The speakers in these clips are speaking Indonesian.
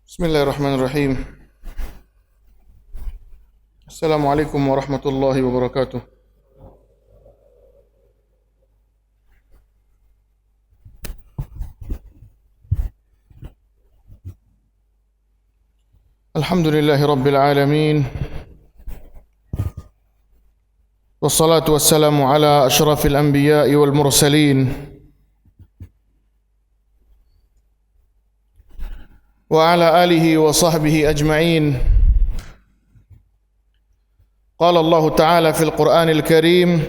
Bismillahirrahmanirrahim. Assalamualaikum warahmatullahi wabarakatuh. Alhamdulillahi rabbil alamin. Wassalatu wassalamu ala asyrafil anbiya'i wal mursalin wa ala alihi wa sahbihi ajma'in. Qala Allah Ta'ala fil Qur'anil Karim,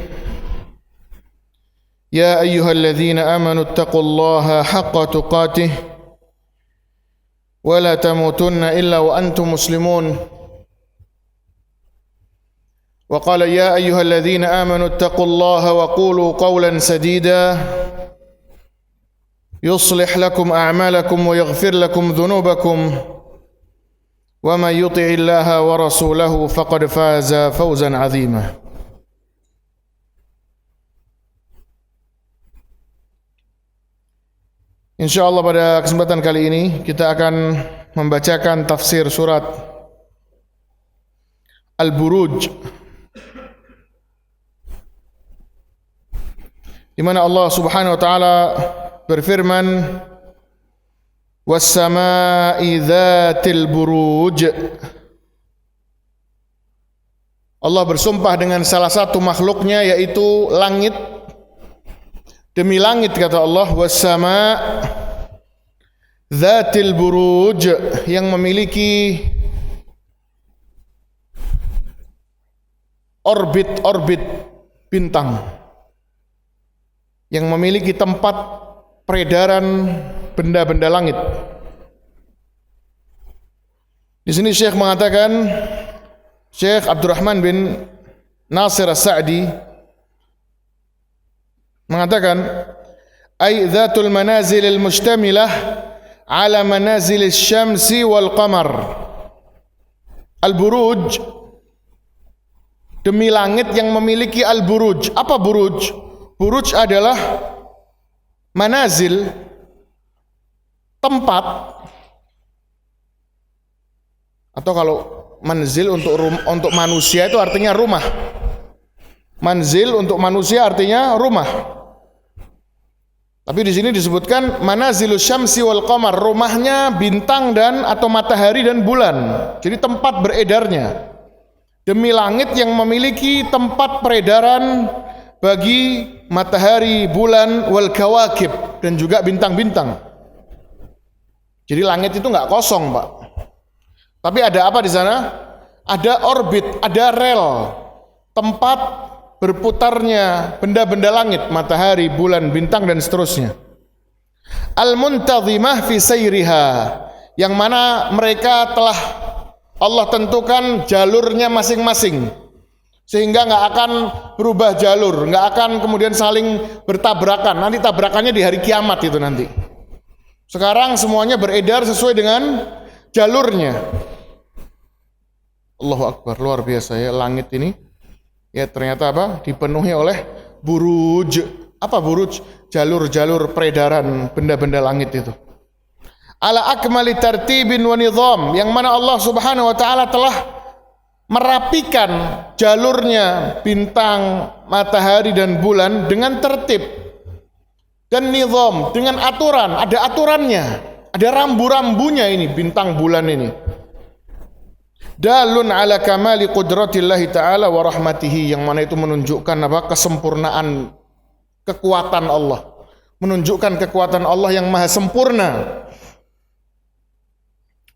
Ya ayyuhalladzina amanu ittaqullaha haqqa tuqatih wa la tamutunna illa wa antum muslimun. Wa qala ya ayyuhalladzina amanu ittaqullaha wa qulu qawlan sadida yuslih lakum a'malakum wa yaghfir lakum dhunubakum wa man yuti'illaha wa rasulahu faqad faza fawzan 'azima. Insyaallah pada kesempatan kali ini kita akan membacakan tafsir surat Al-Buruj, di mana Allah Subhanahu wa taala berfirman, was-samaa'i dzatil buruj. Allah bersumpah dengan salah satu makhluknya, yaitu langit. Demi langit, kata Allah, was-sama' dzatil buruj, yang memiliki orbit bintang, yang memiliki tempat peredaran benda-benda langit. Di sini Syekh mengatakan, Syekh Abdurrahman bin Nasir As-Sa'di mengatakan, ay dzatul manazil al-mustamilah ala manazil asy-syamsi wal qamar. Al-buruj, demi langit yang memiliki al-buruj. Apa buruj? Buruj adalah manazil, tempat, atau kalau manzil untuk manusia itu artinya rumah. Manzil untuk manusia artinya rumah. Tapi di sini disebutkan manazilus syamsi wal qamar, rumahnya bintang dan atau matahari dan bulan. Jadi tempat beredarnya. Demi langit yang memiliki tempat peredaran bagi matahari, bulan, wal kawakib, dan juga bintang-bintang. Jadi langit itu enggak kosong, Pak. Tapi ada apa di sana? Ada orbit, ada rel, tempat berputarnya benda-benda langit, matahari, bulan, bintang, dan seterusnya. Al-muntazimah fi sayriha, yang mana mereka telah Allah tentukan jalurnya masing-masing, sehingga nggak akan berubah jalur, nggak akan kemudian saling bertabrakan. Nanti tabrakannya di hari kiamat itu nanti. Sekarang semuanya beredar sesuai dengan jalurnya. Allahu Akbar, luar biasa ya langit ini. Ya ternyata apa? Dipenuhi oleh buruj. Apa buruj? Jalur-jalur peredaran benda-benda langit itu. Ala akmali tartibin wa nizam, yang mana Allah Subhanahu wa taala telah merapikan jalurnya bintang, matahari, dan bulan dengan tertib dan nizam, dengan aturan. Ada aturannya, ada rambu-rambunya ini bintang bulan ini. Dalun ala kamali qudratillahi ta'ala wa rahmatihi, yang mana itu menunjukkan apa? Kesempurnaan kekuatan Allah, menunjukkan kekuatan Allah yang maha sempurna.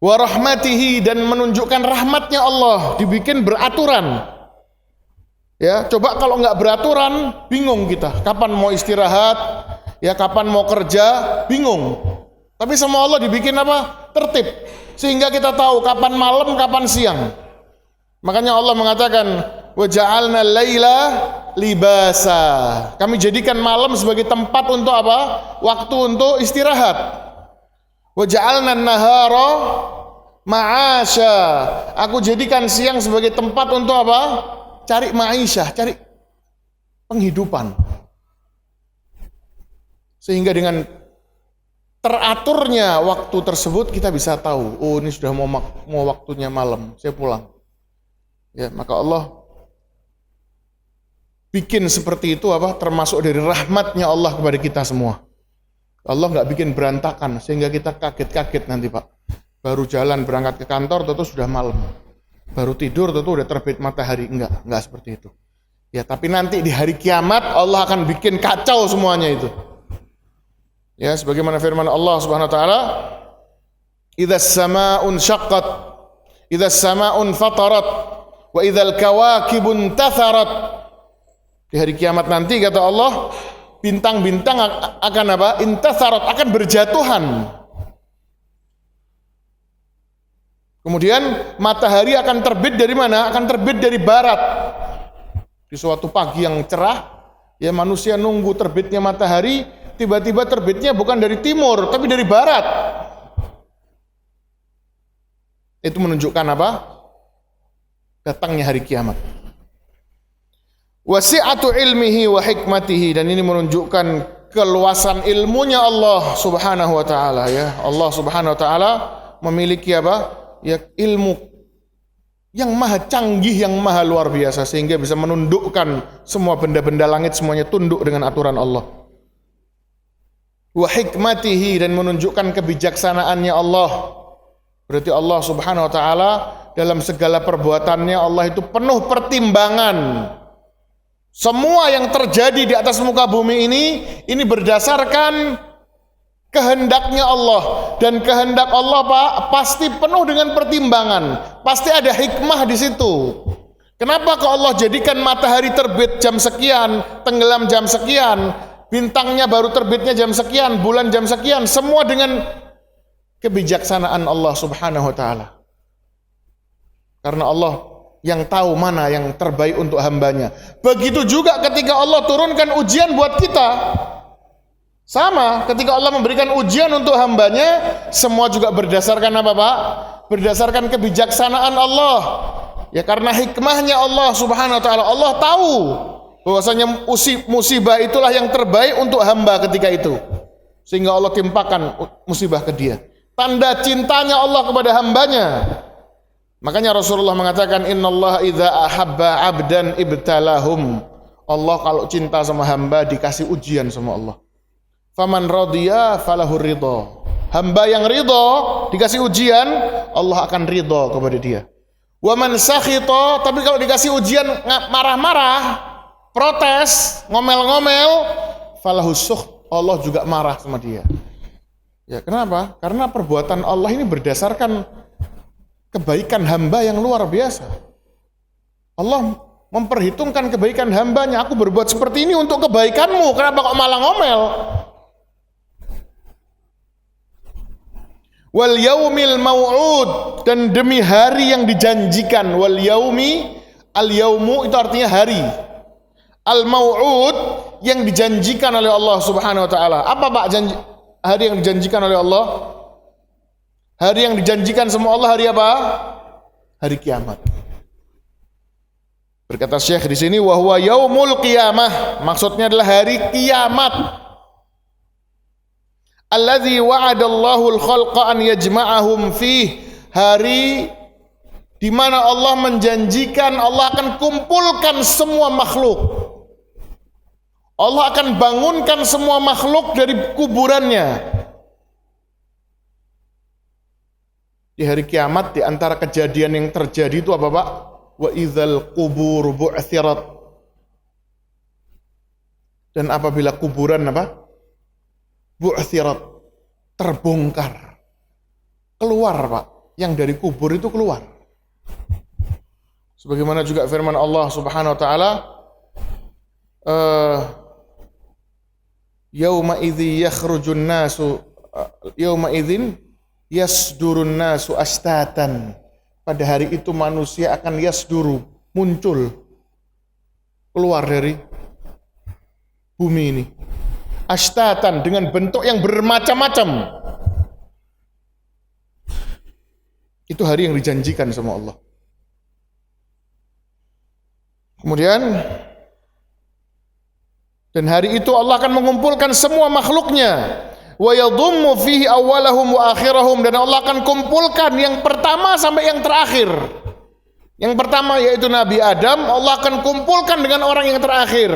Wa rahmatihi, dan menunjukkan rahmatnya Allah, dibikin beraturan. Ya, coba kalau nggak beraturan, bingung kita. Kapan mau istirahat, ya kapan mau kerja, bingung. Tapi sama Allah dibikin apa? Tertib. Sehingga kita tahu kapan malam, kapan siang. Makanya Allah mengatakan, wa ja'alna laila libasa. Kami jadikan malam sebagai tempat untuk apa? Waktu untuk istirahat. Wa ja'alna nahara ma'asya. Aku jadikan siang sebagai tempat untuk apa? Cari ma'isyah, cari penghidupan. Sehingga dengan teraturnya waktu tersebut kita bisa tahu, oh ini sudah mau waktunya malam, saya pulang. Ya, maka Allah bikin seperti itu termasuk dari rahmatnya Allah kepada kita semua. Allah nggak bikin berantakan sehingga kita kaget-kaget nanti Pak. Baru jalan berangkat ke kantor tentu sudah malam. Baru tidur tentu udah terbit matahari. Enggak seperti itu. Ya, tapi nanti di hari kiamat Allah akan bikin kacau semuanya itu. Ya, sebagaimana firman Allah Subhanahu wa taala, "Idzas samaa'un syaqqat, idzas samaa'un fatarat, wa idzal kawakibun tatharat." Di hari kiamat nanti kata Allah, bintang-bintang akan intatharat, akan berjatuhan. Kemudian matahari akan terbit dari mana? Akan terbit dari barat. Di suatu pagi yang cerah, ya manusia nunggu terbitnya matahari, tiba-tiba terbitnya bukan dari timur, tapi dari barat. Itu menunjukkan datangnya hari kiamat. Wasi'atu ilmihi wa hikmatihi, dan ini menunjukkan keluasan ilmunya Allah Subhanahu wa taala, ya. Allah Subhanahu wa taala memiliki ya ilmu yang maha canggih, yang maha luar biasa, sehingga bisa menundukkan semua benda-benda langit, semuanya tunduk dengan aturan Allah. Wa hikmatihi, dan menunjukkan kebijaksanaannya Allah. Berarti Allah Subhanahu wa taala dalam segala perbuatannya Allah itu penuh pertimbangan. Semua yang terjadi di atas muka bumi ini berdasarkan kehendaknya Allah, dan kehendak Allah pasti penuh dengan pertimbangan, pasti ada hikmah di situ. Kenapa kok Allah jadikan matahari terbit jam sekian, tenggelam jam sekian, bintangnya baru terbitnya jam sekian, bulan jam sekian, semua dengan kebijaksanaan Allah Subhanahu wa taala. Karena Allah yang tahu mana yang terbaik untuk hambanya. Begitu juga ketika Allah turunkan ujian buat kita. Sama, ketika Allah memberikan ujian untuk hambanya, semua juga berdasarkan berdasarkan kebijaksanaan Allah. Ya, karena hikmahnya Allah Subhanahu wa taala. Allah tahu bahwasanya musibah itulah yang terbaik untuk hamba ketika itu. Sehingga Allah timpakan musibah ke dia. Tanda cintanya Allah kepada hambanya. Makanya Rasulullah mengatakan, innallaha idza ahabba 'abdan ibtalahum. Allah kalau cinta sama hamba dikasih ujian sama Allah. Faman radiya falahu ridha. Hamba yang ridha dikasih ujian, Allah akan ridha kepada dia. Wa man sakhita, tapi kalau dikasih ujian marah-marah, protes, ngomel-ngomel, falahu sukh, Allah juga marah sama dia. Ya, kenapa? Karena perbuatan Allah ini berdasarkan kebaikan hamba yang luar biasa. Allah memperhitungkan kebaikan hambanya. Aku berbuat seperti ini untuk kebaikanmu, kenapa kok malah ngomel? Wal yaumil mau'ud, dan demi hari yang dijanjikan. Wal yaumi, al yaumu itu artinya hari. Al mau'ud, yang dijanjikan oleh Allah Subhanahu wa taala. Apa Pak hari yang dijanjikan oleh Allah? Hari yang dijanjikan sama Allah hari apa? Hari kiamat. Berkata Syekh di sini, wa huwa yaumul qiyamah, maksudnya adalah hari kiamat. Alladzi wa'adallahu al-khalqa an yajma'ahum fih, hari di mana Allah menjanjikan Allah akan kumpulkan semua makhluk. Allah akan bangunkan semua makhluk dari kuburannya. Di hari kiamat, di antara kejadian yang terjadi itu apa Pak? Wa idzal qubur bu'thirat. Dan apabila kuburan bu'thirat, terbongkar, keluar Pak, yang dari kubur itu keluar. Sebagaimana juga firman Allah Subhanahu wa taala, yauma idzi yakhrujun nasu yauma idzin yasdurun nasu astatan. Pada hari itu manusia akan yasduru, muncul, keluar dari bumi ini. Astatan, dengan bentuk yang bermacam-macam. Itu hari yang dijanjikan sama Allah. Kemudian, dan hari itu Allah akan mengumpulkan semua makhluknya. wa yadhummu fihi awwalahum wa akhirahum, dan Allah akan kumpulkan yang pertama sampai yang terakhir. Yang pertama yaitu Nabi Adam, Allah akan kumpulkan dengan orang yang terakhir.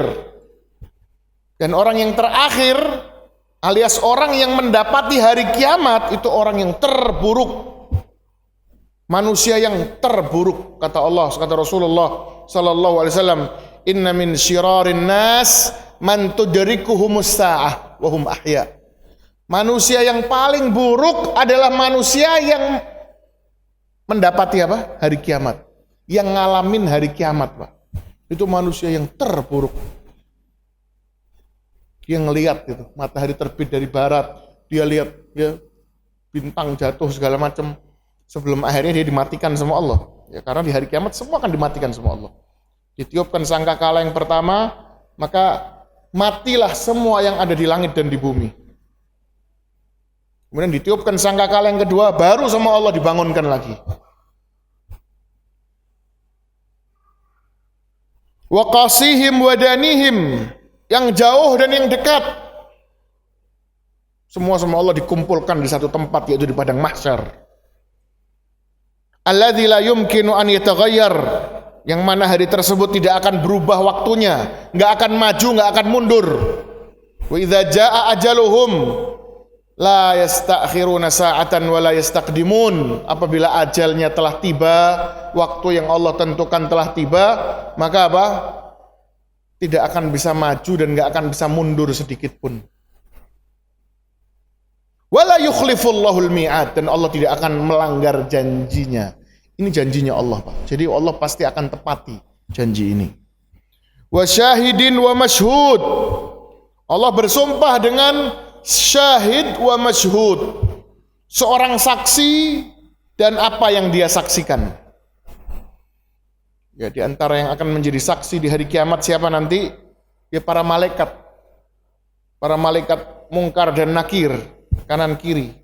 Dan orang yang terakhir alias orang yang mendapati hari kiamat itu orang yang terburuk. Manusia yang terburuk, kata Allah, kata Rasulullah sallallahu alaihi wasallam, inna min syirarin nas man tudrikuhumus sa'ah wa hum ahya. Manusia yang paling buruk adalah manusia yang mendapati apa? Hari kiamat. Yang ngalamin hari kiamat, Pak. Itu manusia yang terburuk. Dia ngelihat gitu, matahari terbit dari barat, dia lihat ya bintang jatuh segala macam, sebelum akhirnya dia dimatikan sama Allah. Ya, karena di hari kiamat semua akan dimatikan sama Allah. Ditiupkan sangkakala yang pertama, maka matilah semua yang ada di langit dan di bumi. Kemudian ditiupkan sangkakala yang kedua, baru sama Allah dibangunkan lagi. Wa qasihim wa danihim, yang jauh dan yang dekat, semua sama Allah dikumpulkan di satu tempat, yaitu di padang mahsyar. Alladzi la yumkinu an yataghayyar, yang mana hari tersebut tidak akan berubah waktunya, enggak akan maju, enggak akan mundur. Wa idza jaa ajaluhum la yastakhiruna sa'atan wa la yastaqdimun, apabila ajalnya telah tiba, waktu yang Allah tentukan telah tiba, maka apa? Tidak akan bisa maju dan enggak akan bisa mundur sedikit pun. Wala yukhlifullahul mi'ad, dan Allah tidak akan melanggar janjinya. Ini janjinya Allah, Pak. Jadi Allah pasti akan tepati janji ini. Wa syahidin wa masyhud, Allah bersumpah dengan syahid wa masyhud, seorang saksi dan apa yang dia saksikan. Ya, di antara yang akan menjadi saksi di hari kiamat siapa nanti? Ya, para malaikat. Para malaikat mungkar dan nakir, kanan kiri.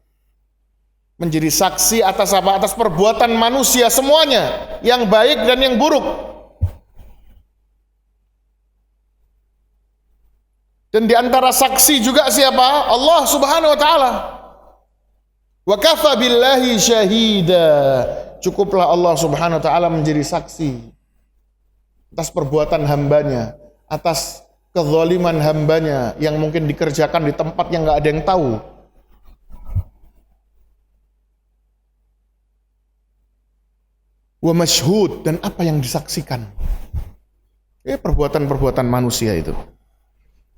Menjadi saksi atas apa? Atas perbuatan manusia semuanya, yang baik dan yang buruk. Dan di antara saksi juga siapa? Allah Subhanahu wa taala. Wa kafa billahi syahida. Cukuplah Allah Subhanahu wa taala menjadi saksi atas perbuatan hambanya, atas kezaliman hambanya yang mungkin dikerjakan di tempat yang enggak ada yang tahu. Wa masyhud, dan apa yang disaksikan. Perbuatan-perbuatan manusia itu.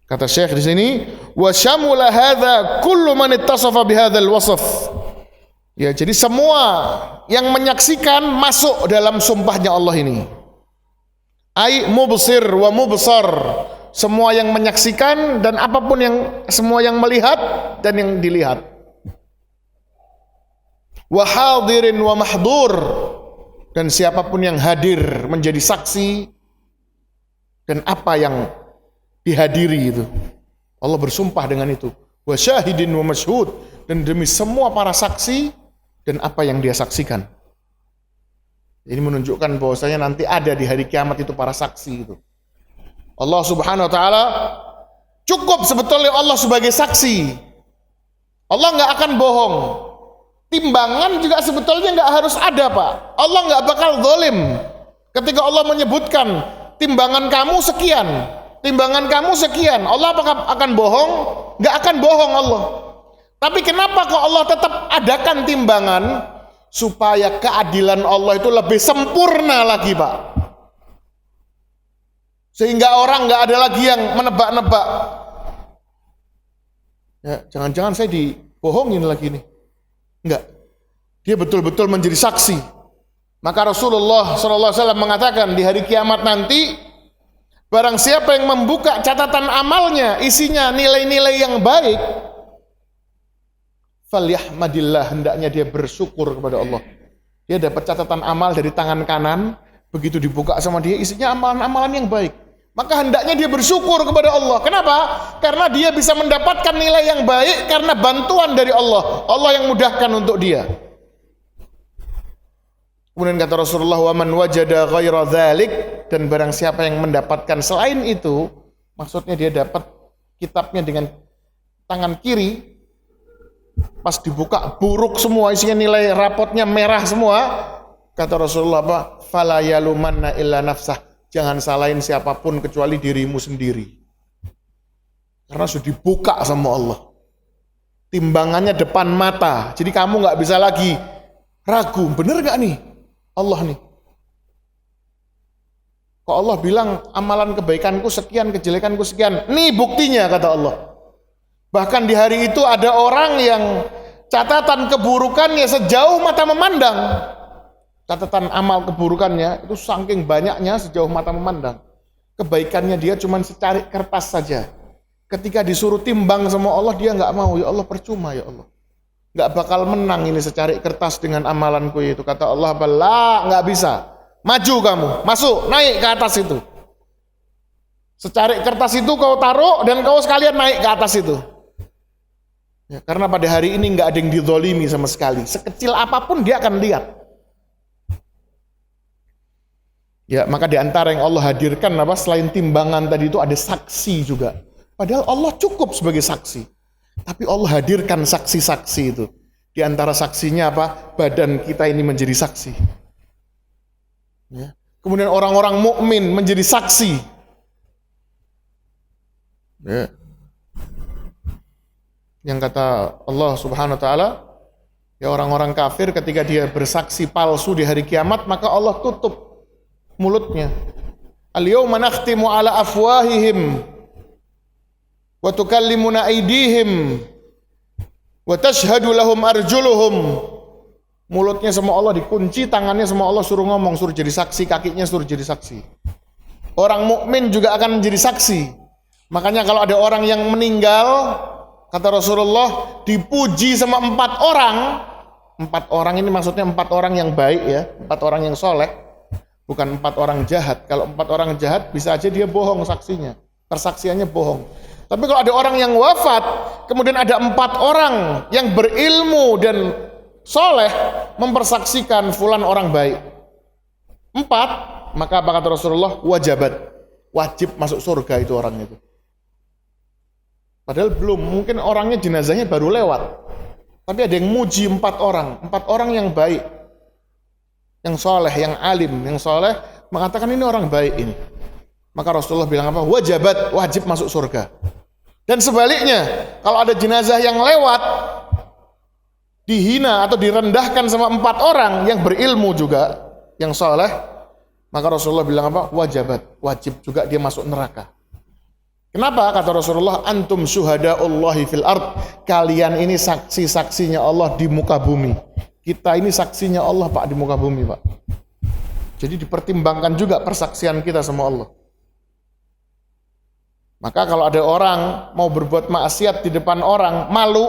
Kata Syekh di sini, wa syamula hadza kullu man ittasafa bihadzal wasf. Ya, jadi semua yang menyaksikan masuk dalam sumpahnya Allah ini. Ai mubsir wa mubsar, semua yang menyaksikan dan apapun yang, semua yang melihat dan yang dilihat. Wa hadirin wa mahdur, dan siapapun yang hadir menjadi saksi dan apa yang dihadiri itu. Allah bersumpah dengan itu. Wa syahidin wa masyhud, dan demi semua para saksi dan apa yang dia saksikan. Ini menunjukkan bahwasanya nanti ada di hari kiamat itu para saksi itu. Allah Subhanahu wa taala cukup sebetulnya Allah sebagai saksi. Allah nggak akan bohong. Timbangan juga sebetulnya nggak harus ada, Pak. Allah nggak bakal zalim. Ketika Allah menyebutkan timbangan kamu sekian, timbangan kamu sekian, Allah apakah akan bohong? Nggak akan bohong Allah. Tapi kenapa kok Allah tetap adakan timbangan? Supaya keadilan Allah itu lebih sempurna lagi, Pak. Sehingga orang nggak ada lagi yang menebak-nebak. Ya, jangan-jangan saya dibohongin lagi nih. Enggak. Dia betul-betul menjadi saksi. Maka Rasulullah SAW mengatakan di hari kiamat nanti, barang siapa yang membuka catatan amalnya, isinya nilai-nilai yang baik, falyahmadillah, hendaknya dia bersyukur kepada Allah. Dia dapat catatan amal dari tangan kanan, begitu dibuka sama dia isinya amalan-amalan yang baik. Maka hendaknya dia bersyukur kepada Allah. Kenapa? Karena dia bisa mendapatkan nilai yang baik karena bantuan dari Allah. Allah yang mudahkan untuk dia. Kemudian kata Rasulullah, wa man wajada ghaira dzalik, dan barang siapa yang mendapatkan selain itu, maksudnya dia dapat kitabnya dengan tangan kiri, Pas dibuka buruk semua, isinya nilai rapotnya merah semua. Kata Rasulullah apa? Fala yalumanna illa nafsah. Jangan salahin siapapun kecuali dirimu sendiri. Karena sudah dibuka sama Allah. Timbangannya depan mata. Jadi kamu nggak bisa lagi ragu, bener nggak nih Allah nih? Kok Allah bilang amalan kebaikanku sekian, kejelekanku sekian. Nih buktinya kata Allah. Bahkan di hari itu ada orang yang catatan keburukannya sejauh mata memandang. Catatan amal keburukannya itu saking banyaknya sejauh mata memandang. Kebaikannya dia cuma secarik kertas saja. Ketika disuruh timbang sama Allah, dia nggak mau. Ya Allah, percuma ya Allah. Nggak bakal menang ini secarik kertas dengan amalanku itu. Kata Allah, bala, nggak bisa. Maju kamu, masuk, naik ke atas itu. Secarik kertas itu kau taruh dan kau sekalian naik ke atas itu. Ya, karena pada hari ini nggak ada yang dizolimi sama sekali. Sekecil apapun dia akan lihat. Ya, maka di antara yang Allah hadirkan apa selain timbangan tadi itu ada saksi juga. Padahal Allah cukup sebagai saksi. Tapi Allah hadirkan saksi-saksi itu. Di antara saksinya apa? Badan kita ini menjadi saksi. Ya. Kemudian orang-orang mukmin menjadi saksi. Ya. Yang kata Allah Subhanahu wa taala, ya orang-orang kafir ketika dia bersaksi palsu di hari kiamat, maka Allah tutup mulutnya. Al-yawma nakhtimu ala afwahihim wa tukallimuna aydihim wa tashhadu lahum arjuluhum. Mulutnya sama Allah dikunci, tangannya sama Allah suruh ngomong, suruh jadi saksi, kakinya suruh jadi saksi. Orang mukmin juga akan menjadi saksi. Makanya kalau ada orang yang meninggal, kata Rasulullah, dipuji sama 4 orang. 4 orang ini maksudnya 4 orang yang baik ya, 4 orang yang soleh. Bukan 4 orang jahat. Kalau 4 orang jahat bisa aja dia bohong saksinya. Persaksiannya bohong. Tapi kalau ada orang yang wafat, kemudian ada 4 orang yang berilmu dan soleh mempersaksikan fulan orang baik. 4, maka apa kata Rasulullah? Wajib masuk surga itu orang itu. Padahal belum, mungkin orangnya jenazahnya baru lewat. Tapi ada yang muji 4 orang. 4 orang yang baik. Yang soleh, yang alim, yang soleh mengatakan ini orang baik ini. Maka Rasulullah bilang apa? Wajib masuk surga. Dan sebaliknya, kalau ada jenazah yang lewat, dihina atau direndahkan sama 4 orang yang berilmu juga, yang soleh, maka Rasulullah bilang apa? Wajib juga dia masuk neraka. Kenapa? Kata Rasulullah, antum syuhadaullahi fil ard. Kalian ini saksi-saksinya Allah di muka bumi. Kita ini saksinya Allah Pak di muka bumi Pak. Jadi dipertimbangkan juga persaksian kita sama Allah. Maka kalau ada orang mau berbuat maksiat di depan orang, malu,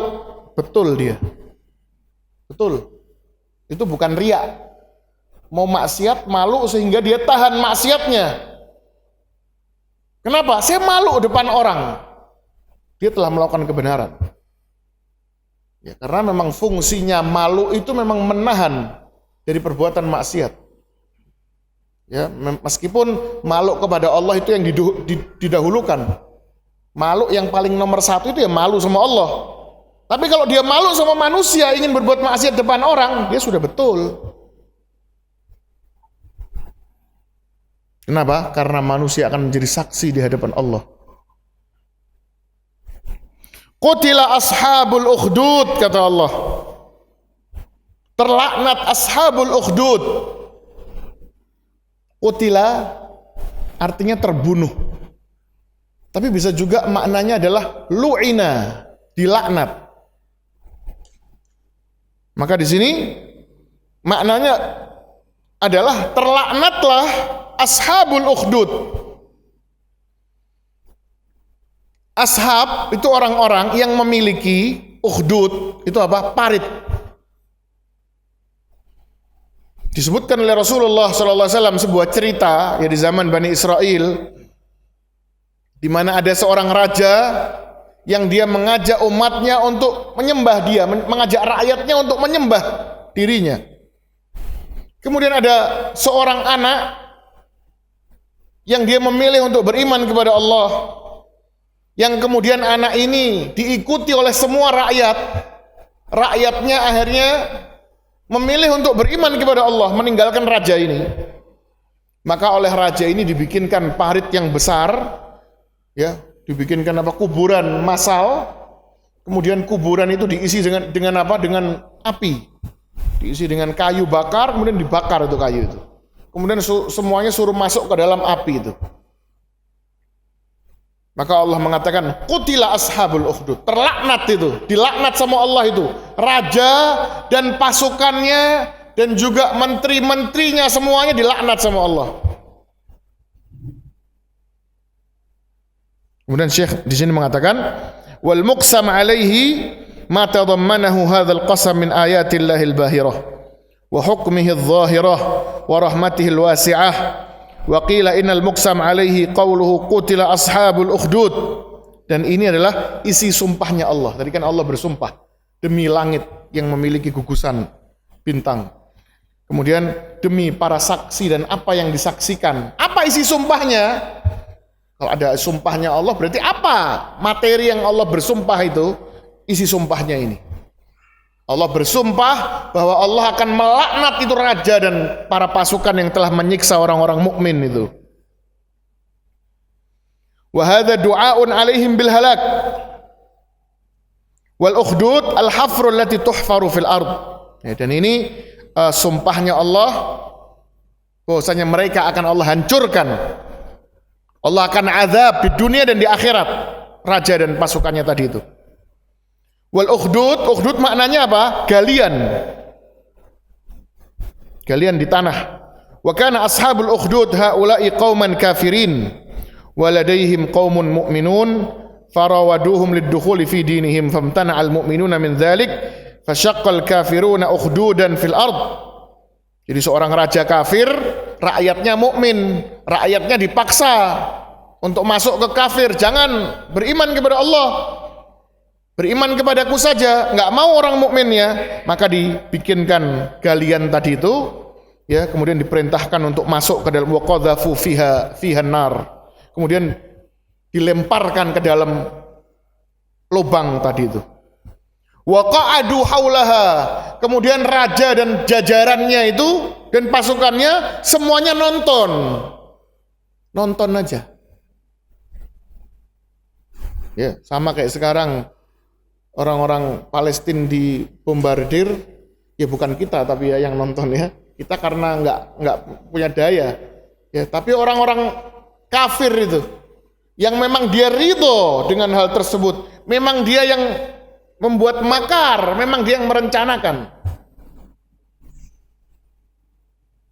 betul dia. Betul. Itu bukan riya. Mau maksiat, malu sehingga dia tahan maksiatnya. Kenapa? Saya malu depan orang. Dia telah melakukan kebenaran. Ya, karena memang fungsinya malu itu memang menahan dari perbuatan maksiat. Ya, meskipun malu kepada Allah itu yang didahulukan. Malu yang paling nomor 1 itu ya malu sama Allah. Tapi kalau dia malu sama manusia ingin berbuat maksiat depan orang, dia sudah betul. Kenapa? Karena manusia akan menjadi saksi di hadapan Allah. Qutila ashabul ukhdud, kata Allah. Terlaknat ashabul ukhdud. Qutila artinya terbunuh. Tapi bisa juga maknanya adalah lu'ina, dilaknat. Maka di sini maknanya adalah terlaknatlah ashabul ukhdud. Ashab itu orang-orang yang memiliki ukhdud, itu apa? Parit. Disebutkan oleh Rasulullah SAW sebuah cerita ya di zaman Bani Israel, di mana ada seorang raja yang dia mengajak umatnya untuk menyembah dia, mengajak rakyatnya untuk menyembah dirinya. Kemudian ada seorang anak yang dia memilih untuk beriman kepada Allah, yang kemudian anak ini diikuti oleh semua rakyat. rakyatnya akhirnya memilih untuk beriman kepada Allah, meninggalkan raja ini. Maka oleh raja ini dibikinkan parit yang besar, ya, dibikinkan kuburan massal. Kemudian kuburan itu diisi dengan apa? Dengan api. Diisi dengan kayu bakar, kemudian dibakar itu kayu itu. Kemudian semuanya suruh masuk ke dalam api itu. Maka Allah mengatakan, qutila ashabul ukhdud. Terlaknat itu, dilaknat sama Allah itu. Raja dan pasukannya dan juga menteri-menterinya semuanya dilaknat sama Allah. Kemudian Syekh di sini mengatakan, wal muqsam alaihi ma tadammanahu hadzal qasam min ayatillahil bahirah wa hukmihi adh-dhahirah wa rahmatihil wasi'ah. Wa qila innal muqsam alaihi qawluhu qutila ashabul ukhdud. Dan ini adalah isi sumpahnya Allah. Tadi kan Allah bersumpah demi langit yang memiliki gugusan bintang. Kemudian demi para saksi dan apa yang disaksikan. Apa isi sumpahnya? Kalau ada sumpahnya Allah berarti apa? Materi yang Allah bersumpah itu, isi sumpahnya ini. Allah bersumpah bahwa Allah akan melaknat itu raja dan para pasukan yang telah menyiksa orang-orang mukmin itu. Wa hadza du'aun 'alaihim bil halak. Wal ukhdud al hafru allati tuhfaru fil ard. Ya, dan ini sumpahnya Allah bahwasanya mereka akan Allah hancurkan. Allah akan azab di dunia dan di akhirat raja dan pasukannya tadi itu. Wal ukhdud maknanya apa? Galian di tanah. Wa kana ashabul ukhdud haula'i qauman kafirin wa ladaihim qaumun mu'minun farawaduhum lid-dukhuli fi dinihim famtana'a al-mu'minuna min dzalik fasyaqqal kafiruna ukhdudan fil ard. Jadi seorang raja kafir, rakyatnya mukmin, rakyatnya dipaksa untuk masuk ke kafir, jangan beriman kepada Allah. Beriman kepadaku saja, nggak mau orang mukminnya, maka dibikinkan galian tadi itu, ya, kemudian diperintahkan untuk masuk ke dalam waqadhafu fiha nar. Kemudian dilemparkan ke dalam lubang tadi itu. Wa qa'adu haulaha. Kemudian raja dan jajarannya itu dan pasukannya semuanya nonton aja. Ya, sama kayak sekarang orang-orang Palestina dibombardir, ya bukan kita tapi ya yang nonton ya. Kita karena nggak punya daya. Ya, tapi orang-orang kafir itu yang memang dia ridho dengan hal tersebut, memang dia yang membuat makar, memang dia yang merencanakan.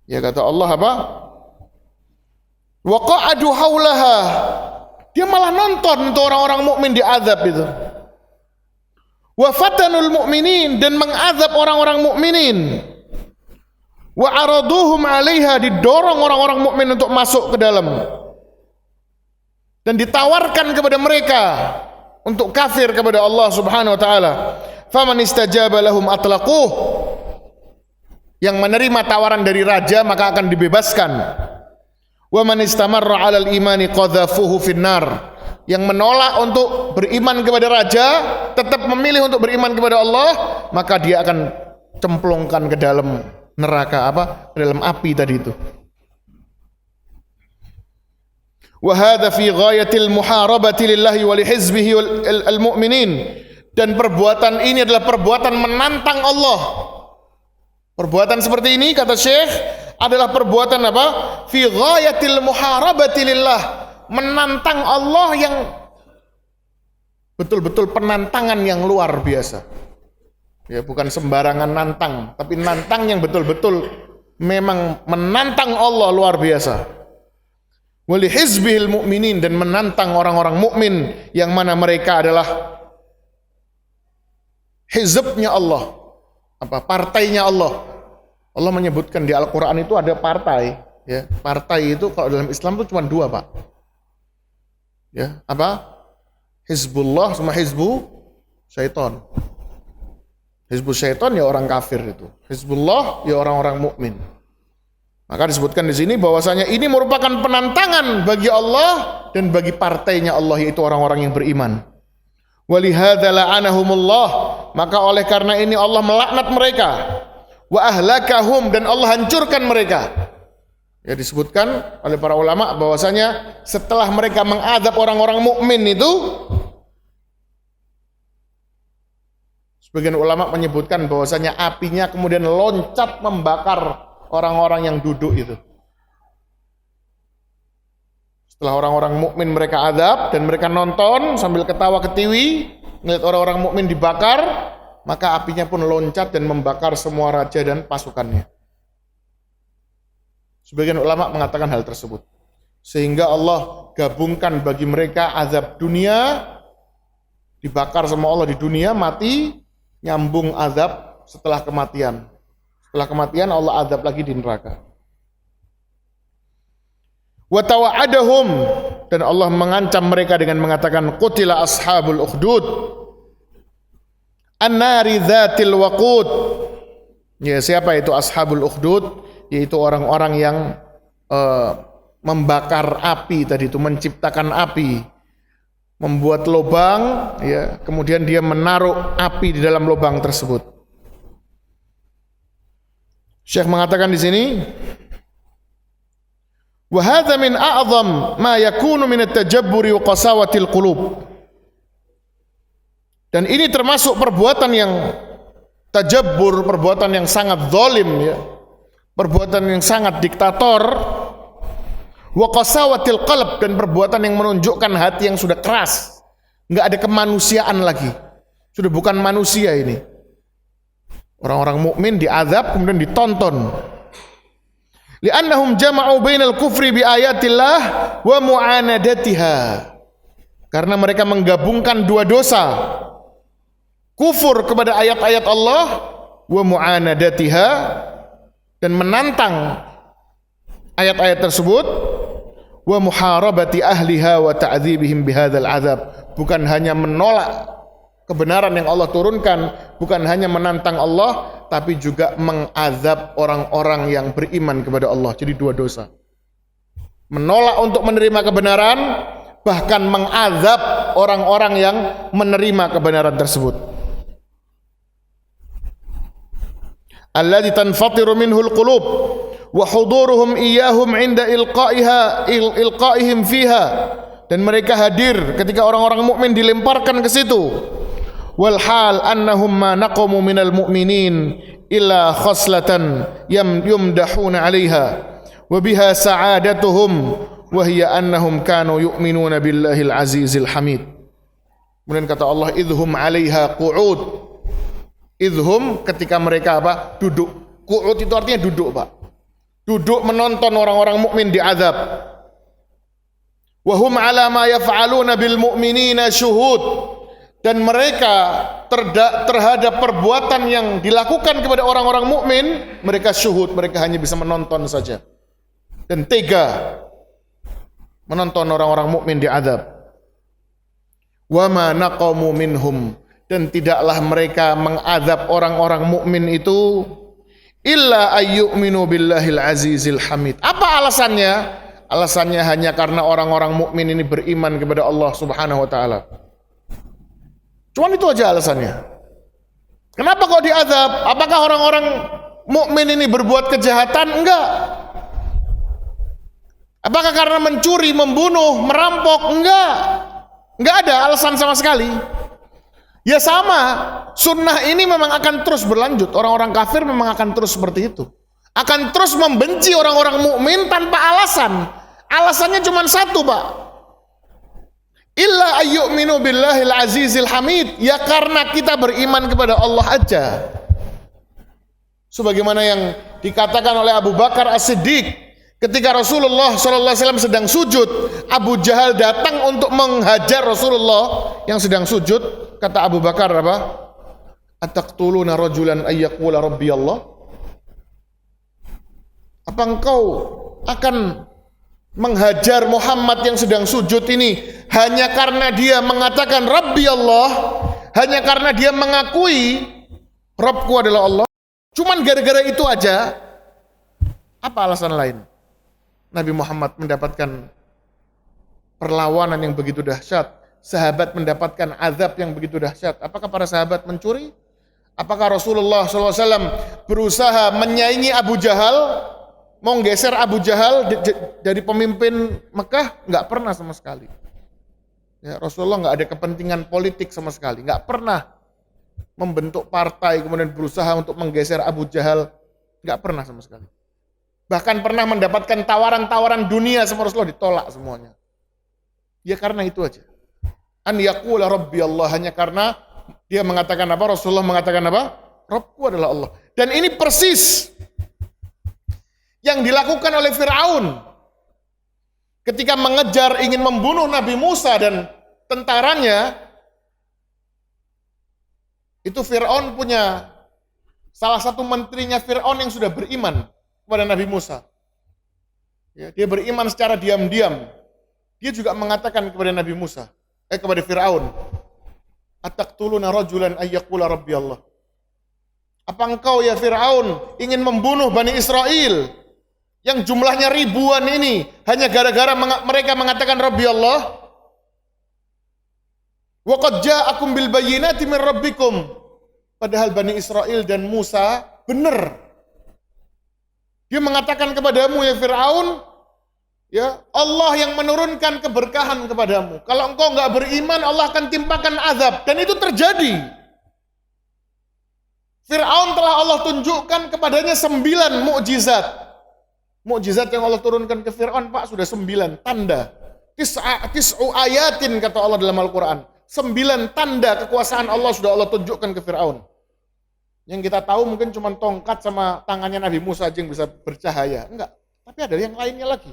Ya kata Allah apa? Wa qa'adu haulaha. Dia malah nonton untuk orang-orang mukmin diazab itu. Wa fatanul mu'minin, dan mengazab orang-orang mukminin. Wa araduhum 'alaiha, didorong orang-orang mukmin untuk masuk ke dalam. Dan ditawarkan kepada mereka untuk kafir kepada Allah Subhanahu wa taala. Faman istajaba lahum atlaquh. Yang menerima tawaran dari raja maka akan dibebaskan. Wa man istamarra 'alal imani qadhafuhu finnar. Yang menolak untuk beriman kepada raja, tetap memilih untuk beriman kepada Allah, maka dia akan cemplungkan ke dalam neraka ke dalam api tadi itu. Wa hadza fi ghayatil muharabati lillahi wa li hizbihi wal mu'minin. Dan perbuatan ini adalah perbuatan menantang Allah. Perbuatan seperti ini kata Syekh adalah perbuatan apa? Fi ghayatil muharabati lillah. Menantang Allah yang betul-betul penantangan yang luar biasa. Ya, bukan sembarangan nantang, tapi nantang yang betul-betul memang menantang Allah luar biasa. Wali hizbihil mu'minin, dan menantang orang-orang mukmin yang mana mereka adalah hizbnya Allah, partainya Allah. Allah menyebutkan di Al-Quran itu ada partai, ya. Partai itu kalau dalam Islam itu cuma dua, Pak. Ya, Hizbullah sama Hizbu Syaitan. Hizbu Syaitan ya orang kafir itu. Hizbullah ya orang-orang mukmin. Maka disebutkan di sini bahwasanya ini merupakan penantangan bagi Allah dan bagi partainya Allah, yaitu orang-orang yang beriman. Walihadza la'anahumullah, maka oleh karena ini Allah melaknat mereka. Wa ahlakahum, dan Allah hancurkan mereka. Ya, disebutkan oleh para ulama bahwasanya setelah mereka mengadab orang-orang mukmin itu, sebagian ulama menyebutkan bahwasanya apinya kemudian loncat membakar orang-orang yang duduk itu. Setelah orang-orang mukmin mereka adab dan mereka nonton sambil ketawa ketiwi melihat orang-orang mukmin dibakar, maka apinya pun loncat dan membakar semua raja dan pasukannya. Sebagian ulama mengatakan hal tersebut, sehingga Allah gabungkan bagi mereka azab dunia, dibakar sama Allah di dunia, mati, nyambung azab setelah kematian. Setelah kematian Allah azab lagi di neraka. Wa tawa'adahum, dan Allah mengancam mereka dengan mengatakan qutila ashabul ukhdud an-nari dzatil waqud. Ya, siapa itu ashabul ukhdud? Yaitu orang-orang yang membakar api tadi itu, menciptakan api, membuat lubang, ya, kemudian dia menaruh api di dalam lubang tersebut. Syekh mengatakan di sini, wa hadza min a'zam ma yakunu min at-tajabburi wa qasawatil qulub. Dan ini termasuk perbuatan yang tajabbur, perbuatan yang sangat zalim, ya. Perbuatan yang sangat diktator, wa qasawatil qalb, dan perbuatan yang menunjukkan hati yang sudah keras, enggak ada kemanusiaan lagi, sudah bukan manusia ini. Orang-orang mukmin diazab kemudian ditonton. Li'annahum jama'u bainal kufri bi ayatillah wa mu'anadatiha. Karena mereka menggabungkan dua dosa, kufur kepada ayat-ayat Allah, wa mu'anadatiha, dan menantang ayat-ayat tersebut, wa muharabati ahliha wa ta'dzibihim bihadzal azab. Bukan hanya menolak kebenaran yang Allah turunkan, bukan hanya menantang Allah, tapi juga mengazab orang-orang yang beriman kepada Allah. Jadi dua dosa. Menolak untuk menerima kebenaran, bahkan mengazab orang-orang yang menerima kebenaran tersebut. Alladzi tanfatiru minhul qulub wa huduruhum iyyahum 'inda ilqa'ihim fiha, dan mereka hadir ketika orang-orang mukmin dilemparkan ke situ. Wal hal annahum ma naqamu minal mu'minin illa khaslatan yumdahuna 'alaiha wa biha sa'adatuhum wa hiya annahum kanu yu'minuna billahil azizil hamid. Kemudian kata Allah, idhum 'alaiha qu'ud. Idhum, ketika mereka apa? Duduk. Qu'ud itu artinya duduk, Pak. Duduk menonton orang-orang mukmin diazab. Wa hum 'ala ma yaf'aluna bil mu'minina syuhud. Dan mereka terhadap perbuatan yang dilakukan kepada orang-orang mukmin, mereka syuhud, mereka hanya bisa menonton saja. Dan tega menonton orang-orang mukmin diazab. Wa ma naqamu minhum, dan tidaklah mereka mengazab orang-orang mukmin itu illa ayyuminu billahil azizil hamid. Apa alasannya? Alasannya hanya karena orang-orang mukmin ini beriman kepada Allah Subhanahu wa taala. Cuman itu aja alasannya. Kenapa kok diazab? Apakah orang-orang mukmin ini berbuat kejahatan? Enggak. Apakah karena mencuri, membunuh, merampok? Enggak. Enggak ada alasan sama sekali. Ya sama, sunnah ini memang akan terus berlanjut. Orang-orang kafir memang akan terus seperti itu. Akan terus membenci orang-orang mukmin tanpa alasan. Alasannya cuma satu, Pak. Illa ayyuminu billahil azizil hamid. Ya karena kita beriman kepada Allah aja. Sebagaimana yang dikatakan oleh Abu Bakar As-Siddiq, ketika Rasulullah SAW sedang sujud, Abu Jahal datang untuk menghajar Rasulullah yang sedang sujud. Kata Abu Bakar apa? Ataqtuluna rajulan ayyaqula rabbi Allah? Apa engkau akan menghajar Muhammad yang sedang sujud ini hanya karena dia mengatakan Rabbi Allah, hanya karena dia mengakui Rabbku adalah Allah? Cuman gara-gara itu aja? Apa alasan lain? Nabi Muhammad mendapatkan perlawanan yang begitu dahsyat, sahabat mendapatkan azab yang begitu dahsyat. Apakah para sahabat mencuri? Apakah Rasulullah SAW berusaha menyaingi Abu Jahal, mau geser Abu Jahal dari pemimpin Mekah? Nggak pernah sama sekali. Ya, Rasulullah nggak ada kepentingan politik sama sekali, nggak pernah membentuk partai kemudian berusaha untuk menggeser Abu Jahal, nggak pernah sama sekali. Bahkan pernah mendapatkan tawaran-tawaran dunia sama Rasulullah, ditolak semuanya. Ya karena itu aja. An yaqula rabbi Allah, hanya karena dia mengatakan apa? Rasulullah mengatakan apa? Rabbku adalah Allah. Dan ini persis yang dilakukan oleh Fir'aun ketika mengejar ingin membunuh Nabi Musa dan tentaranya. Itu Fir'aun punya salah satu menterinya Fir'aun yang sudah beriman kepada Nabi Musa. Ya, dia beriman secara diam-diam. Dia juga mengatakan kepada Nabi Musa, kepada Fir'aun, ataqtuluna rajulan ayyaqula rabbi Allah. Apa engkau ya Fir'aun ingin membunuh Bani Israel yang jumlahnya ribuan ini hanya gara-gara mereka mengatakan Rabbi Allah? Wa qad ja'akum bil bayyinati min rabbikum. Padahal Bani Israel dan Musa benar. Dia mengatakan kepadamu ya Fir'aun, ya Allah yang menurunkan keberkahan kepadamu. Kalau engkau enggak beriman, Allah akan timpakan azab. Dan itu terjadi. Fir'aun telah Allah tunjukkan kepadanya 9 mukjizat. Mukjizat yang Allah turunkan ke Fir'aun, Pak, sudah 9 tanda. Tis'u ayatin kata Allah dalam Al-Quran. 9 tanda kekuasaan Allah sudah Allah tunjukkan ke Fir'aun. Yang kita tahu mungkin cuma tongkat sama tangannya Nabi Musa aja yang bisa bercahaya. Enggak, tapi ada yang lainnya lagi.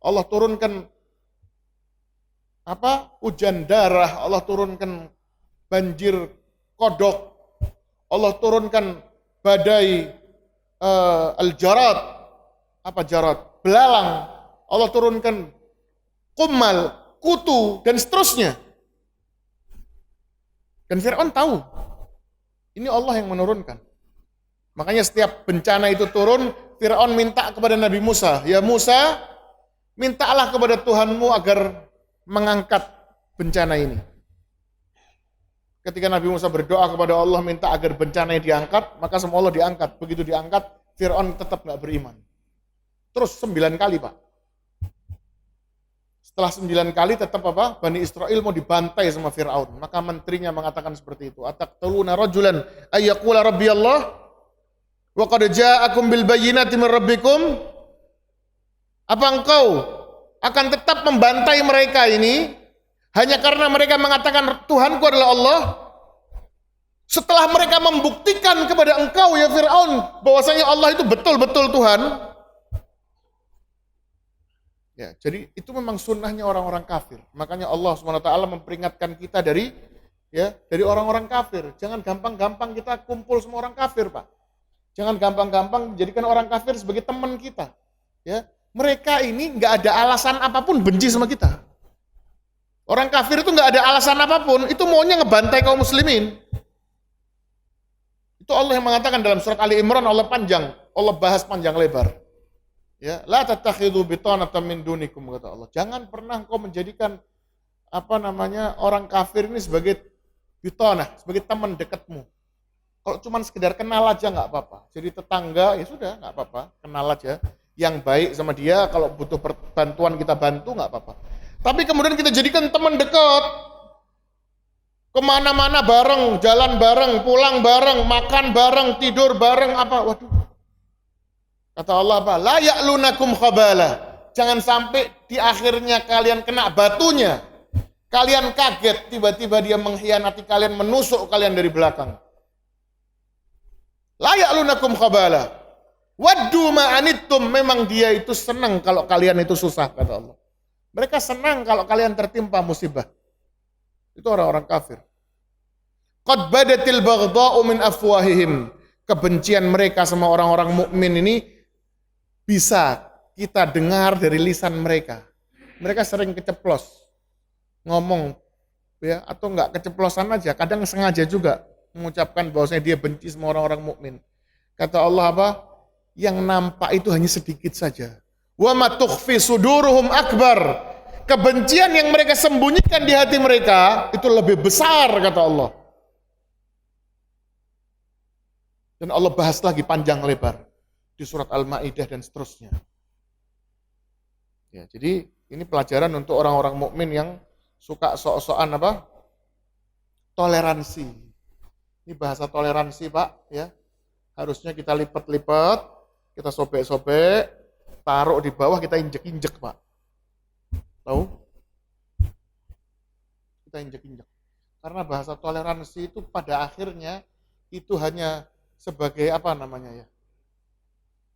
Allah turunkan hujan darah, Allah turunkan banjir kodok, Allah turunkan badai al-jarad, jarad, belalang, Allah turunkan kumal, kutu, dan seterusnya. Dan Fir'aun tahu, ini Allah yang menurunkan. Makanya setiap bencana itu turun, Fir'aun minta kepada Nabi Musa, ya Musa, mintalah kepada Tuhanmu agar mengangkat bencana ini. Ketika Nabi Musa berdoa kepada Allah minta agar bencana ini diangkat, maka semua Allah diangkat. Begitu diangkat, Fir'aun tetap nggak beriman. Terus 9 kali, Pak. Setelah 9 kali tetap Bani Israel mau dibantai sama Fir'aun. Maka menterinya mengatakan seperti itu. Ataqtuluna rajulan ayyaqula rabbi Allah wa qad ja'akum bil bayyinati min rabbikum. Apa engkau akan tetap membantai mereka ini hanya karena mereka mengatakan Tuhanku adalah Allah? Setelah mereka membuktikan kepada engkau ya Fir'aun bahwasanya Allah itu betul-betul Tuhan. Ya, jadi itu memang sunnahnya orang-orang kafir. Makanya Allah SWT memperingatkan kita dari orang-orang kafir. Jangan gampang-gampang kita kumpul semua orang kafir, Pak. Jangan gampang-gampang jadikan orang kafir sebagai teman kita. Ya, mereka ini nggak ada alasan apapun benci sama kita. Orang kafir itu nggak ada alasan apapun, itu maunya ngebantai kaum muslimin. Itu Allah yang mengatakan dalam surat Ali Imran, Allah bahas panjang lebar. Ya, la tattakhidhu bitanatan min dunikum kata Allah. Jangan pernah engkau menjadikan orang kafir ini sebagai bitanah, sebagai teman dekatmu. Kalau cuma sekedar kenal aja nggak apa-apa. Jadi tetangga ya sudah nggak apa-apa, kenal aja. Yang baik sama dia, kalau butuh bantuan kita bantu nggak apa-apa. Tapi kemudian kita jadikan teman dekat, kemana-mana bareng, jalan bareng, pulang bareng, makan bareng, tidur bareng waduh. Kata Allah la ya'lunakum khabala. Jangan sampai di akhirnya kalian kena batunya. Kalian kaget, tiba-tiba dia mengkhianati kalian, menusuk kalian dari belakang. La ya'lunakum khabala. Waddu ma'anittum, memang dia itu senang kalau kalian itu susah, kata Allah. Mereka senang kalau kalian tertimpa musibah. Itu orang-orang kafir. Qad badatil baghdha'u min afwahihim. Kebencian mereka sama orang-orang mukmin ini bisa kita dengar dari lisan mereka. Mereka sering keceplos ngomong ya, atau enggak keceplosan aja, kadang sengaja juga mengucapkan bahwasanya dia benci sama orang-orang mukmin. Kata Allah yang nampak itu hanya sedikit saja. Wa ma tukhfi suduruhum akbar. Kebencian yang mereka sembunyikan di hati mereka itu lebih besar, kata Allah. Dan Allah bahas lagi panjang lebar di surat Al-Maidah dan seterusnya. Ya, jadi ini pelajaran untuk orang-orang mukmin yang suka sok-sokan apa? Toleransi. Ini bahasa toleransi, Pak, ya. Harusnya kita lipat-lipat, kita sobek-sobek, taruh di bawah, kita injek-injek, Pak. Tahu? Kita injek-injek. Karena bahasa toleransi itu pada akhirnya itu hanya sebagai apa namanya ya?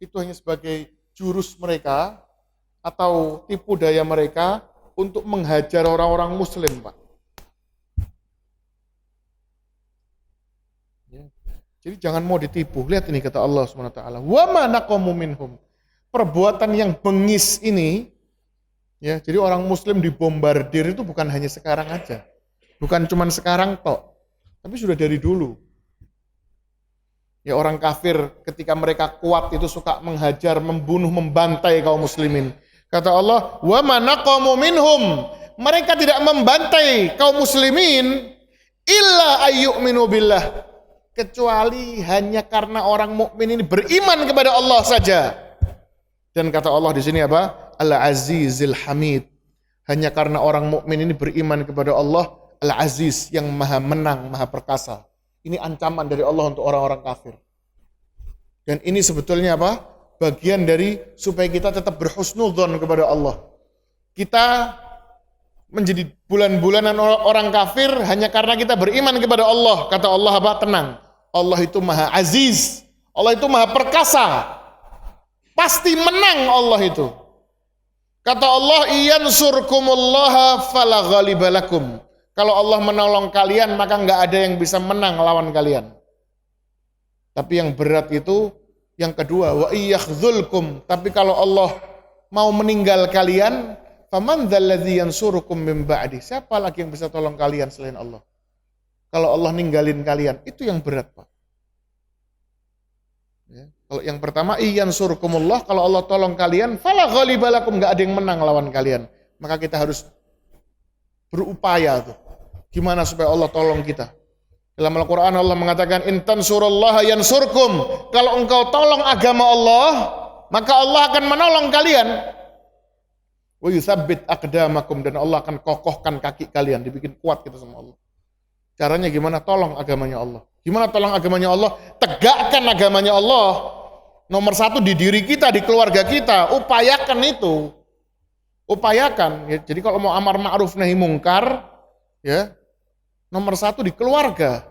Itu hanya sebagai jurus mereka atau tipu daya mereka untuk menghajar orang-orang muslim, Pak. Ya. Jadi jangan mau ditipu. Lihat ini kata Allah SWT. Wa ma naqamu minhum. Perbuatan yang bengis ini, ya, jadi orang muslim dibombardir itu bukan hanya sekarang aja. Bukan cuma sekarang tok. Tapi sudah dari dulu. Ya, orang kafir ketika mereka kuat itu suka menghajar, membunuh, membantai kaum muslimin. Kata Allah, wa ma naqamu minhum. Mereka tidak membantai kaum muslimin illa ayyu'minu billah. Kecuali hanya karena orang mukmin ini beriman kepada Allah saja. Dan kata Allah di sini apa? Al-Azizil Hamid. Hanya karena orang mukmin ini beriman kepada Allah, Al-Aziz yang maha menang, maha perkasa. Ini ancaman dari Allah untuk orang-orang kafir. Dan ini sebetulnya apa? Bagian dari supaya kita tetap berhusnudzon kepada Allah. Kita menjadi bulan-bulanan orang kafir hanya karena kita beriman kepada Allah. Kata Allah apa? Tenang. Allah itu maha aziz. Allah itu maha perkasa. Pasti menang Allah itu. Kata Allah, iyansurkumullaha fala ghaliba lakum. Kalau Allah menolong kalian, maka nggak ada yang bisa menang lawan kalian. Tapi yang berat itu, yang kedua, wa iyakhzulkum. Tapi kalau Allah mau meninggal kalian, faman dzalladzi yansurukum min ba'di. Siapa lagi yang bisa tolong kalian selain Allah? Kalau Allah ninggalin kalian, itu yang berat, Pak. Ya. Kalau yang pertama, iyansurkumullah, kalau Allah tolong kalian, fala ghaliba lakum, nggak ada yang menang lawan kalian. Maka kita harus berupaya tuh. Gimana supaya Allah tolong kita? Dalam Al-Quran Allah mengatakan, in tansurullaha yansurkum. Kalau engkau tolong agama Allah, maka Allah akan menolong kalian. Wa yutsabbit aqdamakum, dan Allah akan kokohkan kaki kalian, dibikin kuat kita sama Allah. Caranya gimana? Tolong agamanya Allah. Gimana tolong agamanya Allah? Tegakkan agamanya Allah. Nomor satu di diri kita, di keluarga kita. Upayakan itu. Upayakan. Ya, jadi kalau mau amar ma'ruf nahi mungkar, ya, nomor satu di keluarga.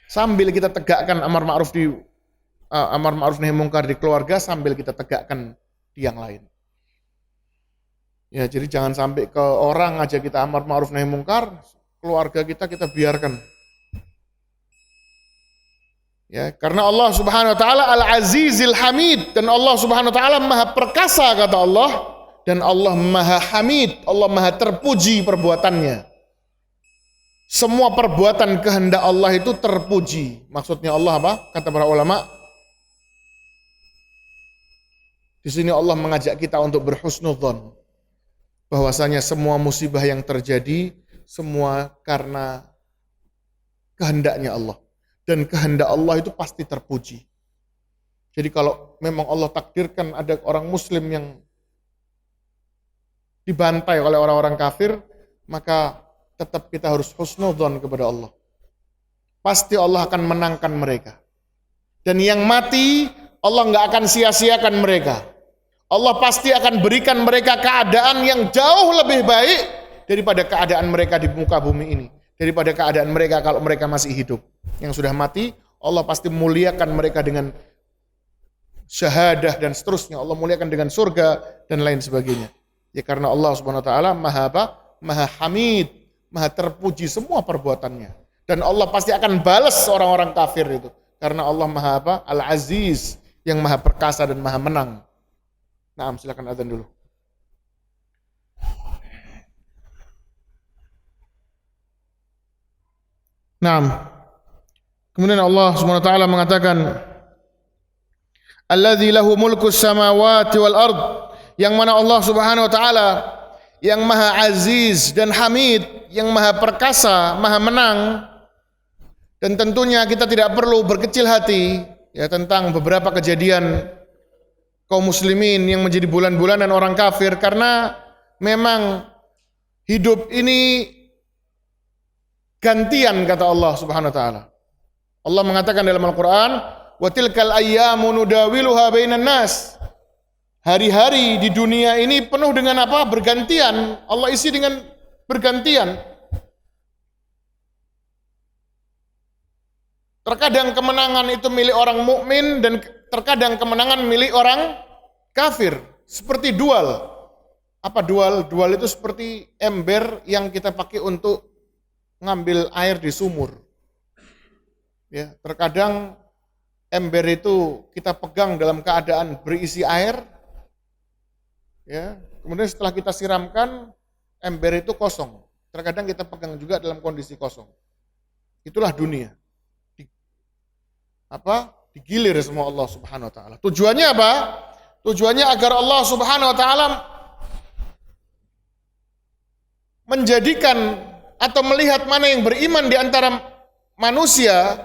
Sambil kita tegakkan amar ma'ruf nahi mungkar di keluarga, sambil kita tegakkan di yang lain. Ya, jadi jangan sampai ke orang aja kita amar ma'ruf nahi mungkar, keluarga kita biarkan. Ya, karena Allah Subhanahu wa taala Al-Azizil Hamid, dan Allah Subhanahu wa taala Maha perkasa kata Allah, dan Allah Maha Hamid, Allah Maha terpuji perbuatannya. Semua perbuatan kehendak Allah itu terpuji. Maksudnya Allah apa? Kata para ulama, di sini Allah mengajak kita untuk berhusnudzon, bahwasanya semua musibah yang terjadi semua karena kehendaknya Allah, dan kehendak Allah itu pasti terpuji. Jadi kalau memang Allah takdirkan ada orang muslim yang dibantai oleh orang-orang kafir, maka tetap kita harus husnudzon kepada Allah. Pasti Allah akan menangkan mereka. Dan yang mati, Allah nggak akan sia-siakan mereka. Allah pasti akan berikan mereka keadaan yang jauh lebih baik daripada keadaan mereka di muka bumi ini. Daripada keadaan mereka kalau mereka masih hidup. Yang sudah mati, Allah pasti muliakan mereka dengan syahadah dan seterusnya. Allah muliakan dengan surga dan lain sebagainya. Ya karena Allah Subhanahu wa taala Maha apa? Maha Hamid, Maha terpuji semua perbuatannya. Dan Allah pasti akan balas orang-orang kafir itu. Karena Allah Maha apa? Al-Aziz, yang Maha perkasa dan Maha menang. Nah, silakan azan dulu. Nah, kemudian Allah Subhanahu wa taala mengatakan, Alladzi lahu mulkus samawati wal ard, yang mana Allah Subhanahu wa taala yang Maha Aziz dan Hamid, yang Maha perkasa, Maha menang. Dan tentunya kita tidak perlu berkecil hati ya tentang beberapa kejadian kaum muslimin yang menjadi bulan-bulanan orang kafir, karena memang hidup ini gantian, kata Allah Subhanahu wa taala. Allah mengatakan dalam Al-Qur'an, "Wa tilkal ayyamu nudawiluha bainan nas." Hari-hari di dunia ini penuh dengan apa? Bergantian. Allah isi dengan bergantian. Terkadang kemenangan itu milik orang mukmin dan terkadang kemenangan milik orang kafir. Seperti dual. Apa dual? Dual itu seperti ember yang kita pakai untuk ngambil air di sumur. Ya, terkadang ember itu kita pegang dalam keadaan berisi air. Ya, kemudian setelah kita siramkan, ember itu kosong. Terkadang kita pegang juga dalam kondisi kosong. Itulah dunia. Digilir semua Allah Subhanahu wa taala. Tujuannya apa? Tujuannya agar Allah Subhanahu wa taala menjadikan atau melihat mana yang beriman di antara manusia,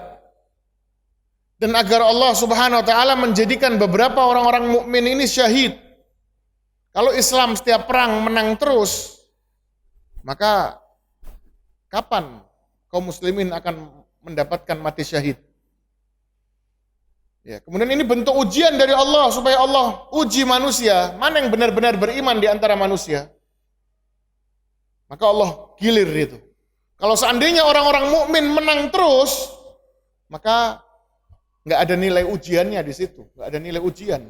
dan agar Allah Subhanahu wa taala menjadikan beberapa orang-orang mukmin ini syahid. Kalau Islam setiap perang menang terus, maka kapan kaum muslimin akan mendapatkan mati syahid? Ya, kemudian ini bentuk ujian dari Allah supaya Allah uji manusia, mana yang benar-benar beriman di antara manusia. Maka Allah gilir itu. Kalau seandainya orang-orang mukmin menang terus, maka nggak ada nilai ujiannya di situ, nggak ada nilai ujian.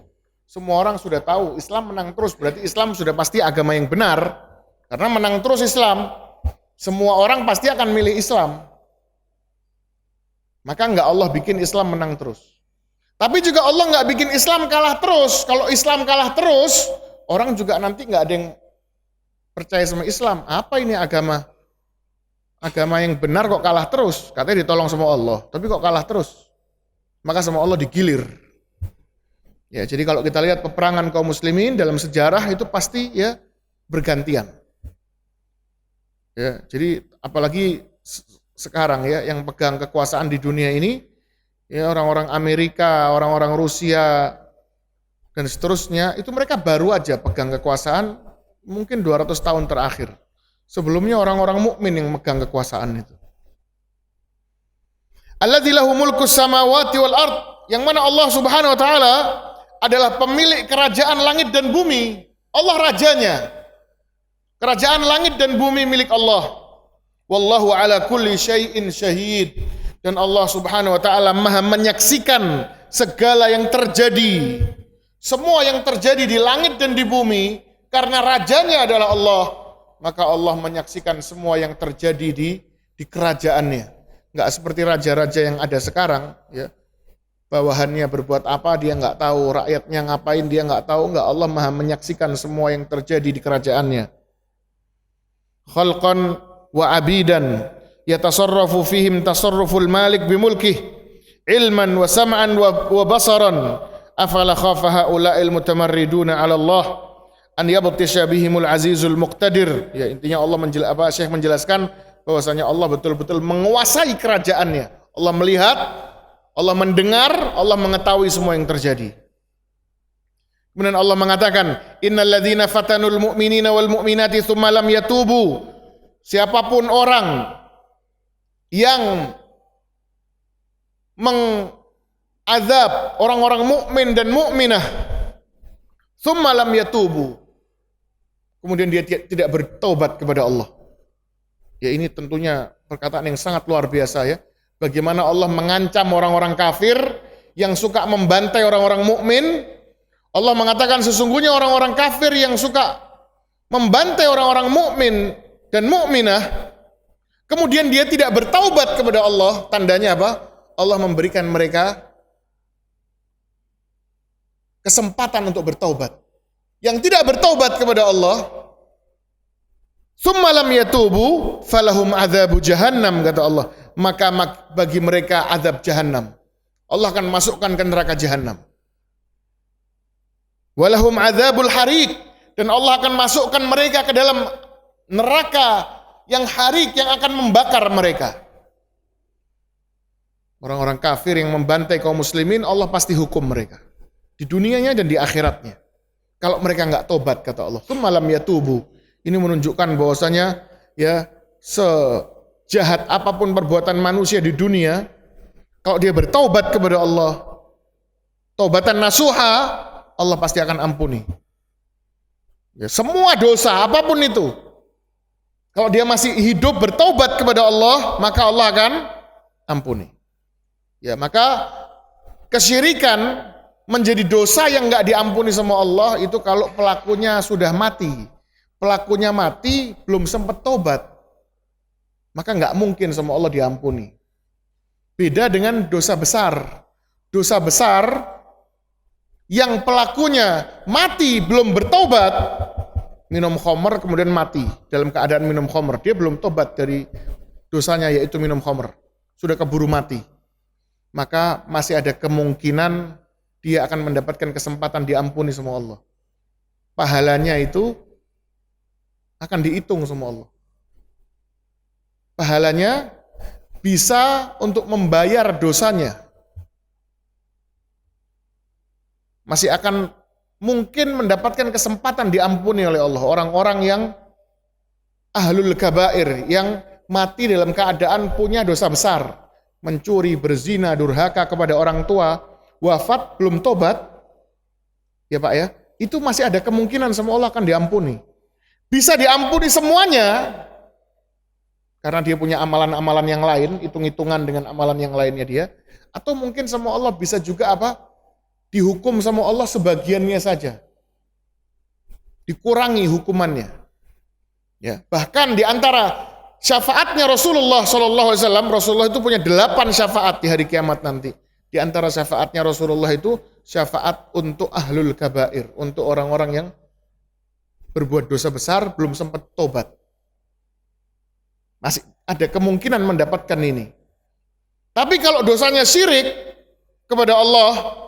Semua orang sudah tahu Islam menang terus, berarti Islam sudah pasti agama yang benar. Karena menang terus Islam, semua orang pasti akan milih Islam. Maka enggak Allah bikin Islam menang terus. Tapi juga Allah enggak bikin Islam kalah terus. Kalau Islam kalah terus, orang juga nanti enggak ada yang percaya sama Islam. Apa ini agama? Agama yang benar kok kalah terus? Katanya ditolong sama Allah, tapi kok kalah terus? Maka sama Allah digilir. Ya, jadi kalau kita lihat peperangan kaum muslimin dalam sejarah itu pasti ya bergantian. Ya, jadi apalagi sekarang ya yang pegang kekuasaan di dunia ini ya orang-orang Amerika, orang-orang Rusia dan seterusnya, itu mereka baru aja pegang kekuasaan mungkin 200 tahun terakhir. Sebelumnya orang-orang mukmin yang megang kekuasaan itu. Alladzi lahu mulkus samawati wal ard, yang mana Allah Subhanahu wa taala adalah pemilik kerajaan langit dan bumi. Allah rajanya. Kerajaan langit dan bumi milik Allah. Wallahu ala kulli syai'in syahid. Dan Allah Subhanahu wa taala Maha menyaksikan segala yang terjadi. Semua yang terjadi di langit dan di bumi, karena rajanya adalah Allah, maka Allah menyaksikan semua yang terjadi di kerajaannya. Enggak seperti raja-raja yang ada sekarang, ya. Bawahannya berbuat apa dia enggak tahu, rakyatnya ngapain dia enggak tahu. Enggak, Allah Maha menyaksikan semua yang terjadi di kerajaannya. Khalqan wa abidan yatasarrafu fihim tasarruful malik bimulkih ilman wa sam'an wa basaran afala khafa haula'il mutamarriduna 'ala Allah an yabtisha bihimul azizul muqtadir. Ya, intinya Allah Syekh menjelaskan bahwasanya Allah betul-betul menguasai kerajaannya. Allah melihat, Allah mendengar, Allah mengetahui semua yang terjadi. Kemudian Allah mengatakan, innal ladzina fatanul mu'minina wal mu'minati tsumma lam yatubu. Siapapun orang yang mengazab orang-orang mukmin dan mukminah, tsumma lam yatubu, kemudian dia tidak bertaubat kepada Allah. Ya, ini tentunya perkataan yang sangat luar biasa ya. Bagaimana Allah mengancam orang-orang kafir yang suka membantai orang-orang mukmin. Allah mengatakan sesungguhnya orang-orang kafir yang suka membantai orang-orang mukmin dan mukminah, kemudian dia tidak bertaubat kepada Allah, tandanya apa? Allah memberikan mereka kesempatan untuk bertaubat. Yang tidak bertaubat kepada Allah, summa lam yatubu falahum adzabu jahannam, kata Allah. Maka bagi mereka azab jahannam. Allah akan masukkan ke neraka jahannam. Walahum adzabul harik, dan Allah akan masukkan mereka ke dalam neraka yang harik, yang akan membakar mereka. Orang-orang kafir yang membantai kaum muslimin, Allah pasti hukum mereka. Di dunianya dan di akhiratnya. Kalau mereka nggak tobat, kata Allah. Malam yatubu. Ini menunjukkan bahwasanya ya sejahat apapun perbuatan manusia di dunia, kalau dia bertaubat kepada Allah, taubatan nasuha, Allah pasti akan ampuni. Ya, semua dosa apapun itu, kalau dia masih hidup bertaubat kepada Allah, maka Allah akan ampuni. Ya, maka kesyirikan menjadi dosa yang nggak diampuni sama Allah itu kalau pelakunya sudah mati. Pelakunya mati belum sempat tobat, maka nggak mungkin sama Allah diampuni. Beda dengan dosa besar. Dosa besar yang pelakunya mati belum bertobat, minum khamr kemudian mati dalam keadaan minum khamr, dia belum tobat dari dosanya yaitu minum khamr, sudah keburu mati, maka masih ada kemungkinan dia akan mendapatkan kesempatan diampuni sama Allah. Pahalanya itu akan dihitung sama Allah. Pahalanya bisa untuk membayar dosanya. Masih akan mungkin mendapatkan kesempatan diampuni oleh Allah. Orang-orang yang ahlul kabair, yang mati dalam keadaan punya dosa besar. Mencuri, berzina, durhaka kepada orang tua, wafat belum tobat. Ya Pak ya, itu masih ada kemungkinan sama Allah akan diampuni. Bisa diampuni semuanya, karena dia punya amalan-amalan yang lain, hitung-hitungan dengan amalan yang lainnya dia. Atau mungkin sama Allah bisa juga apa? Dihukum sama Allah sebagiannya saja. Dikurangi hukumannya. Ya, bahkan di antara syafaatnya Rasulullah SAW, Rasulullah itu punya 8 syafaat di hari kiamat nanti. Di antara syafaatnya Rasulullah itu syafaat untuk ahlul kabair, untuk orang-orang yang berbuat dosa besar belum sempat tobat. Masih ada kemungkinan mendapatkan ini. Tapi kalau dosanya syirik kepada Allah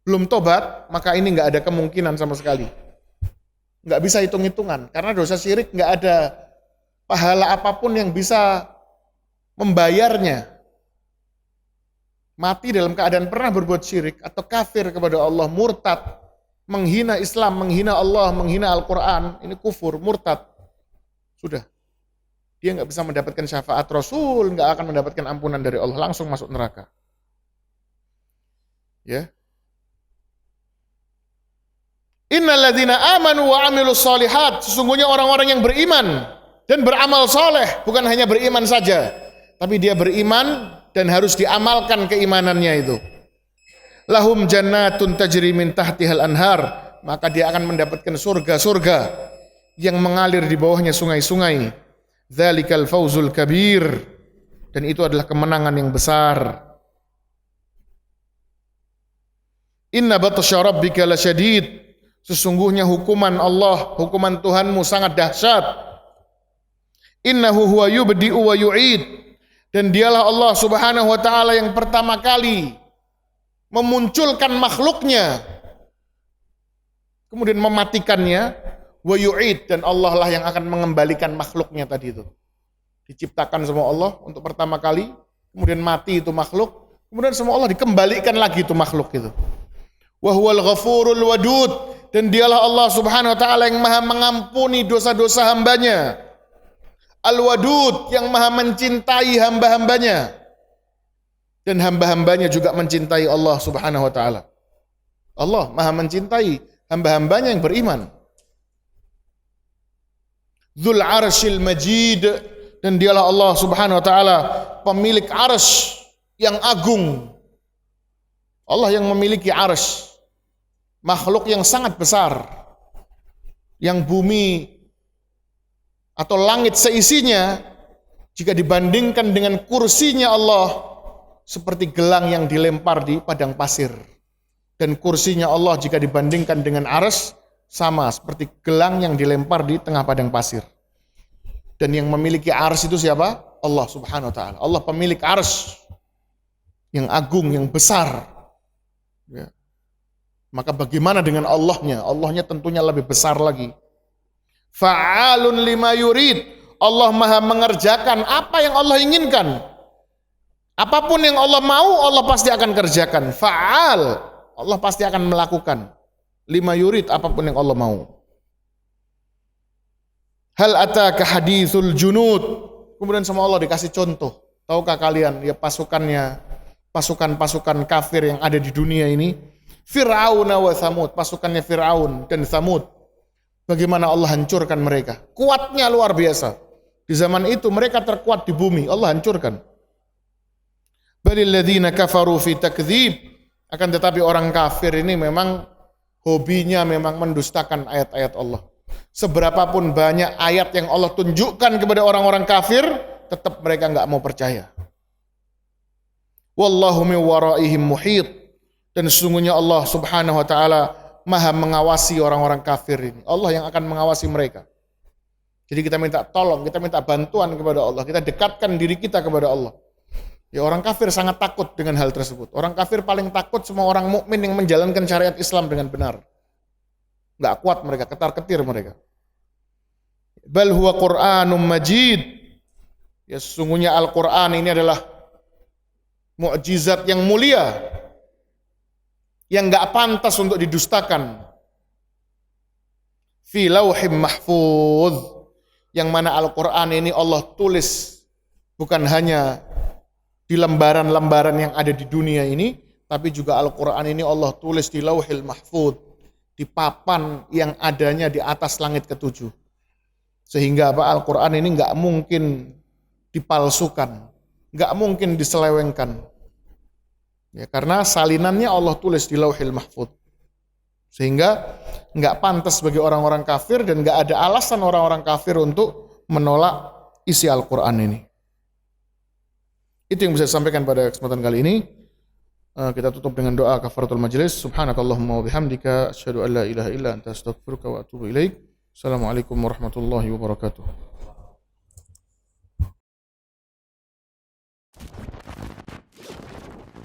belum tobat, maka ini nggak ada kemungkinan sama sekali. Nggak bisa hitung-hitungan, karena dosa syirik nggak ada pahala apapun yang bisa membayarnya. Mati dalam keadaan pernah berbuat syirik atau kafir kepada Allah, murtad, menghina Islam, menghina Allah, menghina Al-Quran, ini kufur, murtad. Sudah. Dia nggak bisa mendapatkan syafaat Rasul, nggak akan mendapatkan ampunan dari Allah, langsung masuk neraka. Ya. Innalladzina amanu wa amilus solihat, sesungguhnya orang-orang yang beriman dan beramal soleh, bukan hanya beriman saja, tapi dia beriman dan harus diamalkan keimanannya itu. Lahum jannatun tajri min tahtihal anhar, maka dia akan mendapatkan surga-surga yang mengalir di bawahnya sungai-sungai. Dzalikal fauzul kabir, dan itu adalah kemenangan yang besar. Inna batsya rabbika lasyadid, sesungguhnya hukuman Allah, hukuman Tuhanmu sangat dahsyat. Innahu huwa yubdi'u wa yu'id, dan dialah Allah Subhanahu wa taala yang pertama kali memunculkan makhluknya, kemudian mematikannya, wa yu'id, dan Allah lah yang akan mengembalikan makhluknya tadi itu. Diciptakan sama Allah untuk pertama kali, kemudian mati itu makhluk, kemudian sama Allah dikembalikan lagi itu makhluk itu. Wa huwal ghafurul wadud, dan dialah Allah Subhanahu wa taala yang maha mengampuni dosa-dosa hambanya. Al-wadud, yang maha mencintai hamba-hambanya. Dan hamba-hambanya juga mencintai Allah Subhanahu wa taala. Allah maha mencintai hamba-hambanya yang beriman. Dzul arsyil majid, dan dialah Allah Subhanahu wa taala pemilik arsy yang agung. Allah yang memiliki arsy, makhluk yang sangat besar, yang bumi atau langit seisinya jika dibandingkan dengan kursinya Allah seperti gelang yang dilempar di padang pasir. Dan kursinya Allah jika dibandingkan dengan arsy sama seperti gelang yang dilempar di tengah padang pasir. Dan yang memiliki arsy itu siapa? Allah Subhanahu wa taala. Allah pemilik arsy yang agung, yang besar. Ya. Maka bagaimana dengan Allahnya? Allahnya tentunya lebih besar lagi. Fa'alun lima yurid, Allah maha mengerjakan apa yang Allah inginkan. Apapun yang Allah mau, Allah pasti akan kerjakan. Fa'al, Allah pasti akan melakukan. Lima yurid, apapun yang Allah mau. Hal ataka hadithul junud. Kemudian sama Allah dikasih contoh. Tahukah kalian ya pasukan-pasukan kafir yang ada di dunia ini? Fir'aun wa Thamud, pasukannya Fir'aun dan Thamud. Bagaimana Allah hancurkan mereka. Kuatnya luar biasa. Di zaman itu mereka terkuat di bumi, Allah hancurkan. Balil ladzina kafaru fi takdzib. Akan tetapi orang kafir ini memang hobinya memang mendustakan ayat-ayat Allah. Seberapapun banyak ayat yang Allah tunjukkan kepada orang-orang kafir, tetap mereka enggak mau percaya. Wallahu min waraihim muhit. Dan sesungguhnya Allah Subhanahu wa taala Maha mengawasi orang-orang kafir ini. Allah yang akan mengawasi mereka. Jadi kita minta tolong, kita minta bantuan kepada Allah, kita dekatkan diri kita kepada Allah. Ya, orang kafir sangat takut dengan hal tersebut. Orang kafir paling takut semua orang mukmin yang menjalankan syariat Islam dengan benar. Enggak kuat mereka, ketar-ketir mereka. Bal huwa Qur'anum Majid. Ya, sesungguhnya Al-Qur'an ini adalah mukjizat yang mulia, yang enggak pantas untuk didustakan. Fi lauhim mahfuz. Yang mana Al-Qur'an ini Allah tulis bukan hanya di lembaran-lembaran yang ada di dunia ini, tapi juga Al-Qur'an ini Allah tulis di lauhil mahfuz, di papan yang adanya di atas langit ketujuh. Sehingga Al-Qur'an ini enggak mungkin dipalsukan, enggak mungkin diselewengkan. Ya, karena salinannya Allah tulis di lauhil mahfuz. Sehingga enggak pantas bagi orang-orang kafir dan enggak ada alasan orang-orang kafir untuk menolak isi Al-Qur'an ini. Itu yang bisa disampaikan pada kesempatan kali ini. Kita tutup dengan doa kafaratul majlis. Subhanakallahumma wa bihamdika asyhadu an la ilaha illa anta astaghfiruka wa atubu ilaik. Assalamualaikum warahmatullahi wabarakatuh.